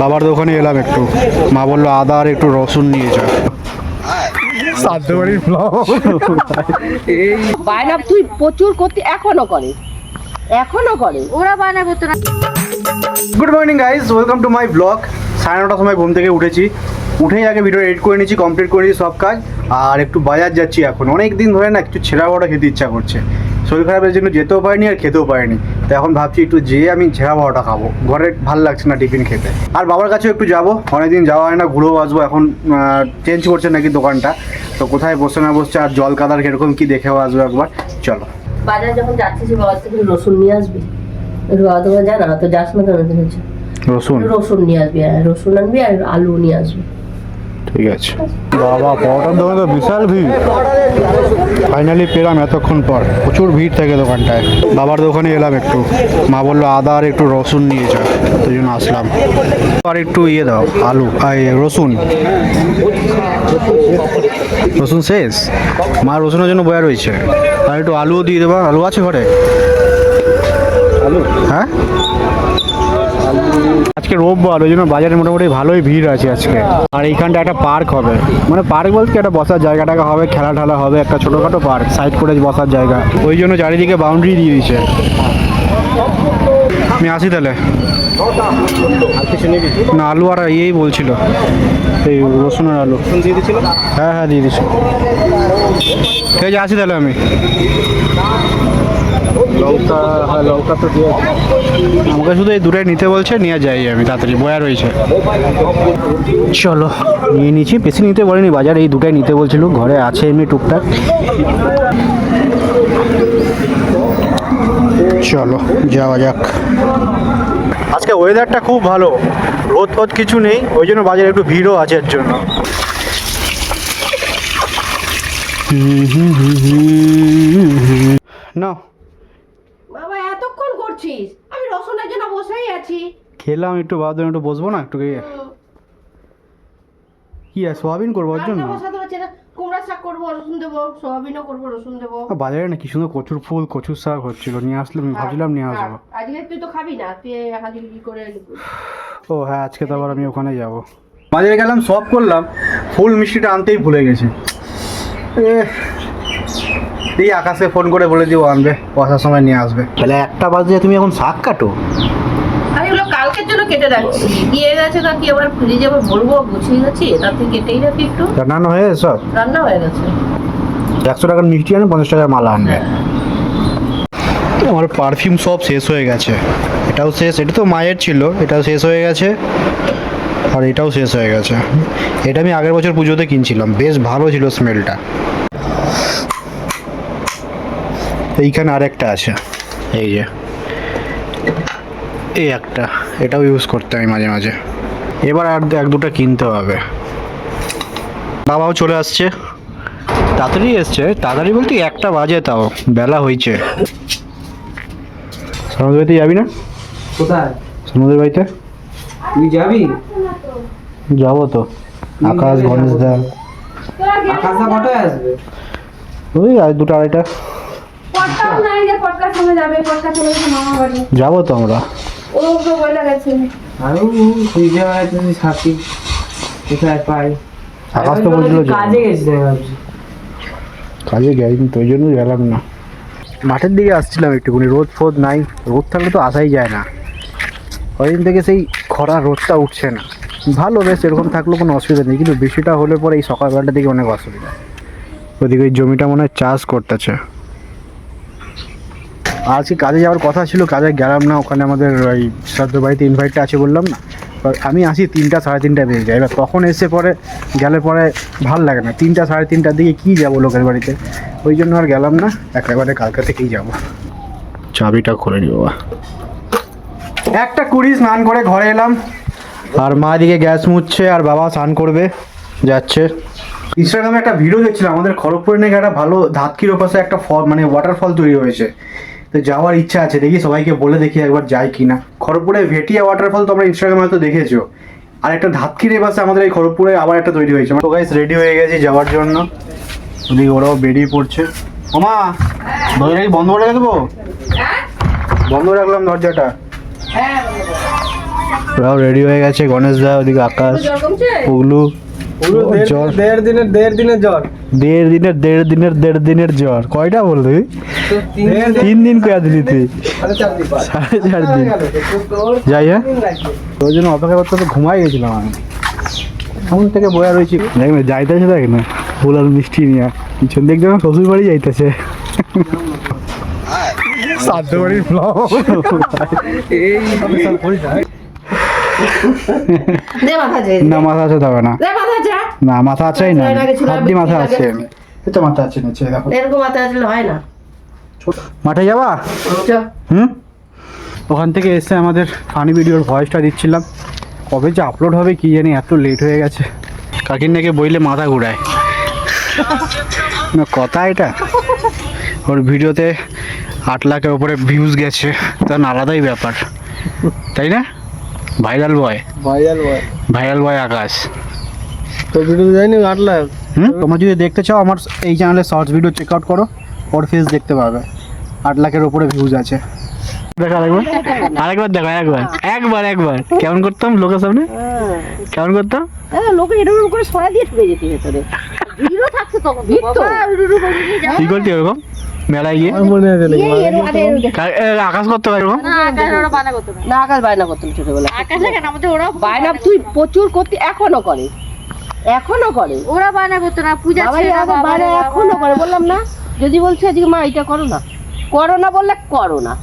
বাবার দোকানে এলাম একটু, মা বললো আদা আর একটু রসুন নিয়ে যা। বায়না তুই প্রচুর করতে এখনো করে ওরা বায়না করতে না। Good morning guys, welcome to my blog. 9:30টার সময় ঘুম থেকে উঠেছি, উঠেই আগে ভিডিও এডিট করে নিয়েছি, কমপ্লিট করে নিয়েছি সব কাজ। আর একটু বাজার যাচ্ছি এখন, অনেক দিন ধরে না একটু ছেঁড়া বড়া খেতে ইচ্ছা করছে। শরীর খারাপের জন্য যেতেও পারিনি আর খেতেও পারিনি, তো এখন ভাবছি একটু যেয়ে আমি ছেঁড়া বড়াটা খাবো, ঘরে ভালো লাগছে না টিফিন খেতে। আর বাবার কাছেও একটু যাবো, অনেকদিন যাওয়া হয় না, ঘুরেও আসবো। এখন চেঞ্জ করছে নাকি দোকানটা, তো কোথায় বসে না বসছে আর জল কাদার কিরকম কি দেখেও আসবো একবার। চলো বাজার যখন যাচ্ছিস বাবার থেকে রসুন নিয়ে আসবি। বাবা তোমার জানা তো যাস না কেন হচ্ছে রসুন নিয়ে আসবি, আর রসুন আনবি আর আলু নিয়ে আসবি। ঠিক আছে। বাবা পরোটার দোকানে তো বিশাল ভিড়, ফাইনালি পেলাম এতক্ষণ পর। প্রচুর ভিড় থাকে দোকানটায়। বাবার দোকানে এলাম একটু, মা বললো আদা আর একটু রসুন নিয়ে যা, ওই জন্য আসলাম। আর একটু ইয়ে দাও, আলু আর রসুন। রসুন শেষ, মা রসুনের জন্য বয়া রয়েছে। আর একটু আলুও দিয়ে দেবা। আলু আছে ঘরে? আলু হ্যাঁ, আজকে রোববার, ওই জন্য বাজারে মোটামুটি ভালোই ভিড় আছে আজকে। আর এইখানটা একটা পার্ক হবে, মানে পার্ক বলতে একটা বসার জায়গাটাকে হবে, খেলা ঠেলা হবে, একটা ছোটোখাটো পার্ক, সাইড করে বসার জায়গা। ওই জন্য চারিদিকে বাউন্ডারি দিয়ে দিয়েছে। আমি আসি তাহলে। না আলু আর ইয়েই বলছিল, এই রসুন আর আলু দিয়ে দিচ্ছিল। হ্যাঁ হ্যাঁ দিয়ে দিচ্ছি। ঠিক আছে আসি তাহলে আমি। লঙ্কা, হ্যাঁ লঙ্কা তো দিয়ে আমাকে শুধু এই দুটোই নিতে বলছে, নিয়ে যাই আমি তাড়াতাড়ি, বয়া রয়েছে। চলো নিয়ে নিচ্ছি, বেশি নিতে বলেনি বাজার, এই দুটাই নিতে বলছিল, ঘরে আছে এমনি টুকটাক। চলো যাওয়া যাক। আজকে ওয়েদারটা খুব ভালো, রোদ ফোদ কিছু নেই, ওই জন্য বাজারে একটু ভিড়ও আছে এর জন্য। না বাবা এতক্ষণ করছিস, আমি রসুনের জন্য বসেই আছি। খেলাম একটু, ভাবলাম একটু বসবো না একটু। কি আর সোয়াবিন করবো ওর জন্য? বসাতে পারছি না, কুমড়া শাক করবো রসুন দেবো, সোয়াবিনও করবো রসুন দেবো। বাজারে না কি সুন্দর কচুর ফুল, কচুর শাক হচ্ছিল, নিয়ে আসলে ভাবছিলাম নিয়ে আসবো। আজকে তুই তো খাবি না, তুই আজকে কি করে? ও হ্যাঁ, আজকে তো আবার আমি ওখানে যাব। বাজারে গেলাম, সব করলাম, ফুল মিষ্টিটা আনতেই ভুলে গেছি। এই আকাশকে ফোন করে বলে দিব আনবে, বসার সময় নিয়ে আসবে। তাহলে 1টা বাজে তুমি এখন শাক কাটো? আমি এগুলো কালকের জন্য কেটে রাখছি, দিয়ে গেছে কাকি, আবার ফ্রিজে আবার ভরবো, গুছিয়ে গেছি, তার থেকে কেটেই রাখি একটু। রান্না হয়ে গেছে সব? রান্না হয়ে গেছে। 100 টাকার মিষ্টি আনে, 50 টাকার মালা আনবে। আমার পারফিউম সব শেষ হয়ে গেছে, এটাও শেষ। এটা তো মায়ের ছিল, এটাও শেষ হয়ে গেছে, আর এটাও শেষ হয়ে গেছে। এটা আমি আগের বছর পুজোতে কিনছিলাম, বেশ ভালো ছিল স্মেলটা। এইখানে আরেকটা আছে, এই যে এই একটা, এটাও ইউজ করতে আমি মাঝে মাঝে। এবার আর 1-2টা কিনতে হবে। বাবাও চলে আসছে, তাড়াতাড়ি এসছে, তাড়াতাড়ি বলতে 1টা বাজে, তাও বেলা হয়েছে। সমুদ্র বাড়িতে যাবি না? কোথায়? সমুদ্র বাড়িতে তুই যাবি? যাবো তো। আকাশ, গণেশ দা। আকাশটা কটায় আসবে? ওই আজ 2-2:30টা যাবো তো আমরা। আরো খুঁজে বেড়াইতেছি সাথী, কোথায় পাই। আকাশ তো বলছিল কাজে গেছি, ভাবছি কাজে গেছি, তো ওই জন্য গেলাম না। মাঠের দিকে আসছিলাম একটুখানি, রোদ ফোদ নাই, রোদ থাকলে তো আসাই যায় না। কদিন থেকে সেই খরা, রোদটা উঠছে না। ভালো বেশ, এরকম থাকলেও কোনো অসুবিধা নেই, কিন্তু বেশিটা হলে পরে এই সকালবেলাটা দিকে অনেক অসুবিধা। ওইদিকে ওই জমিটা মনে হয় চাষ করতেছে। আজকে কাজে যাওয়ার কথা ছিল, কাজে গেলাম না। ওখানে আমাদের ওই শ্রাদ্ধ বাড়িতে ইনভাইটটা আছে বললাম না, আমি আসি 3টা 3:30 বেজে যায়। এবার তখন এসে পরে গেলে পরে ভাল লাগে না, 3টা 3:30টার দিকে কী যাবো লোকের বাড়িতে, ওই জন্য আর গেলাম না, একেবারে কালকে থেকেই যাবো। চাবিটা খুলে নি বাবা। 1:20 স্নান করে ঘরে এলাম, আর মা দিকে গ্যাস মুছছে, আর বাবা স্নান করবে যাচ্ছে। ইনস্টাগ্রামে একটা ভিডিও দেখছিলাম, আমাদের খড়গপুরে নাকি একটা ভালো ধাতকির ওপাশে একটা মানে ওয়াটারফল তৈরি হয়েছে, তো যাওয়ার ইচ্ছা আছে। দেখি সবাইকে বলে দেখি একবার যাই কিনা। খড়গপুরে ভেটিয়া ওয়াটারফল তো আমরা ইনস্টাগ্রামে হয়তো দেখেছো, আর একটা ধাতকির পাশে আমাদের এই খড়গপুরে আবার একটা তৈরি হয়েছে। তো গাইস রেডি হয়ে গেছি যাওয়ার জন্য, ওদিকে ওরাও বেরিয়ে পড়ছে। ওমা দরজাটা কি বন্ধ করে রাখবো? বন্ধ রাখলাম দরজাটা। ওরাও রেডি হয়ে গেছে, গণেশ দা, ওদিকে আকাশ, জ্বর কমছে? পুগলু। জ্বর দেড় দিনের জ্বর। দেড় দিনের জ্বর। কয়টা বললি? 3 দিন কয়া দিলি তুই? 4.5 দিন। যাই হ্যাঁ, ওই জন্য অপেক্ষা করতে ঘুমাই গেছিলাম আমি। এখন থেকে বয়া রয়েছি, দেখ না যাইতেছে, দেখ না ফুল আর মিষ্টি নিয়ে পিছন দিক দিয়ে শ্বশুর বাড়ি যাইতেছে। সাধ্য বাড়ির ব্লগ। দে মাথা আছে। না মাথা আছে তবে না, দে মাথা আছে। না মাথা আছেই না, হাড্ডি মাথা আছে। এটা মাথা আছে নিচে দেখো, এরকম মাথা আসলে হয় না। মাঠে যাবা? চল। ওখান থেকে এসে আমাদের ফানি ভিডিওর ভয়েসটা দিচ্ছিলাম, কবে যে আপলোড হবে কি জানি, এত লেট হয়ে গেছে। কাকির নাকি বইলে মাথা ঘুরায় না, কথা এটা। ওর ভিডিওতে 8 লাখের উপরে ভিউজ গেছে, তার আলাদাই ব্যাপার, তাই না? ভাইরাল বয় আকাশ। তো ভিডিও যায়নি 8 লাখ। তোমরা যদি দেখতে চাও আমার এই চ্যানেলে শর্টস ভিডিও চেক আউট করো, ওর ফেস দেখতে পাবে, 8 লাখের উপরে ভিউজ আছে। দেখো আরেকবার দেখো, একবার কেমন করতাম লোকের সামনে, কেমন করতাম? লোকে এরকম করে সরা দিয়ে ঢুকে যেতে ভেতরে। ভিড়ও থাকছে তখন। কি করতে এরকম মেলায় গিয়ে? মনে আছে নাকি? আকাশ করতে পারবো না, আকাশ বায়না করতো না ছোটবেলা। বায়না তুই প্রচুর করতে, এখনো করে। ওরা বায়না করতো না, পূজা বাবা, ছিল না, আবার বাবা বায়না রে বাবা। এখনো করে, বললাম না? যদি বলছে আজকে মা এটা করো না বললে করো না,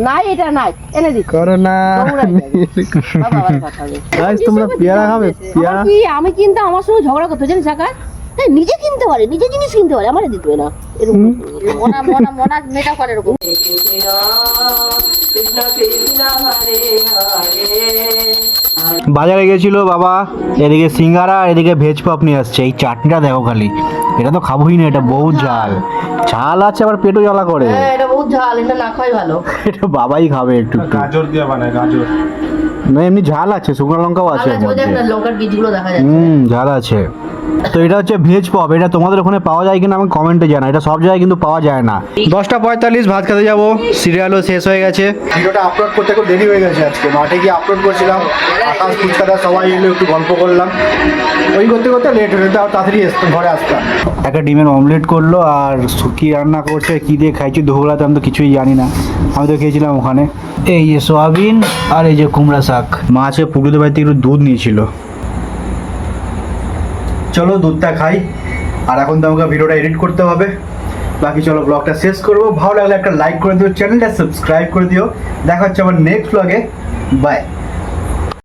নাই এটা নাই এনে দিচ্ছি। করোনা। দৌড়াই যাবে। বাবা, আবার কথা হবে। গাইস তোমরা পেয়ারা খাবে? পেয়ারা আমি কিন্তু আমার সঙ্গে ঝগড়া করতে জানিস আকাশ, নিজে কিনতে পারে, নিজে জিনিস কিনতে পারে, আমার দিতে না এরকম। মনা মেটা করে এরকম। বাজারে গেছিল বাবা, এদিকে সিঙ্গারা, এদিকে ভেজ পপ নিয়ে আসছে। এই চাটনিটা দেখো খালি, এটা তো খাবোই না, এটা বহুত ঝাল আছে, আবার পেটও জ্বালা করে। হ্যাঁ, এটা বহুত ঝাল, এটা না খাই ভালো। এটা বাবাই খাবে একটু একটু। গাজর দিয়ে বানায়, গাজর। না এমনি ঝাল আছে, শুকনো লঙ্কাও আছে এর মধ্যে। লঙ্কার বীজগুলো দেখা যাচ্ছে। ঝাল আছে। তো এটা হচ্ছে ভেজ পপ, এটা তোমাদের ওখানে পাওয়া যায় কিনা আমাকে কমেন্টে জানা, এটা সব জায়গায় কিন্তু পাওয়া যায় না। 10:45 ভাত খেতে যাবো, সিরিয়ালও শেষ হয়ে গেছে। ভিডিওটা আপলোড করতে খুব দেরি হয়ে গেছে আজকে, মাঠে গিয়ে আপলোড করছিলাম, আকাশ ফুচকাদা সবাই এলো, একটু গল্প করলাম, ওই করতে করতে লেট হয়ে যেত, আর তাড়াতাড়ি ঘরে আসতাম। একটা ডিমের অমলেট করলো, আর কি রান্না করছে, কি দিয়ে খাইছি দুপুরবেলাতে আমি তো কিছুই জানি না, আমি তো খেয়েছিলাম ওখানে এই যে সোয়াবিন আর এই যে কুমড়া শাক। মাছে পুকুরের বাড়িতে একটু দুধ নিয়েছিল, চলো দুধটা খাই। আর এখন তো আমাকে ভিডিওটা এডিট করতে হবে, বাকি চলো ব্লগটা শেষ করবো। ভালো লাগলে একটা লাইক করে দিও, চ্যানেলটা সাবস্ক্রাইব করে দিও। দেখা হচ্ছে আমার নেক্সট ব্লগে, বাই।